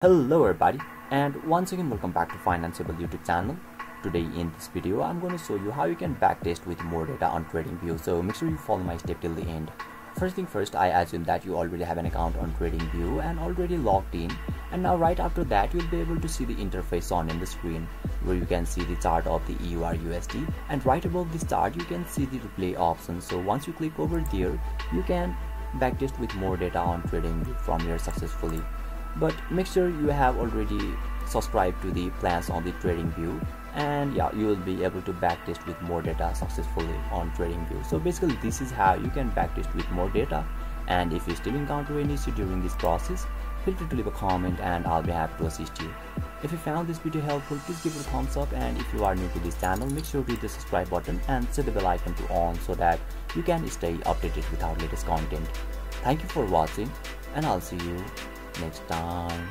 Hello everybody, and once again welcome back to Financeable YouTube channel. Today in this video I'm going to show you how you can backtest with more data on TradingView, so make sure you follow my step till the end. First thing first, I assume that you already have an account on TradingView and already logged in, and now right after that you'll be able to see the interface on in the screen where you can see the chart of the EUR/USD, and right above this chart you can see the replay option. So once you click over there, you can backtest with more data on TradingView from here successfully. But make sure you have already subscribed to the plans on the TradingView, and yeah, you will be able to backtest with more data successfully on TradingView. So basically this is how you can backtest with more data, and if you still encounter any issue during this process, feel free to leave a comment and I'll be happy to assist you. If you found this video helpful, please give it a thumbs up, and if you are new to this channel, make sure to hit the subscribe button and set the bell icon to on so that you can stay updated with our latest content. Thank you for watching, and I'll see you next time.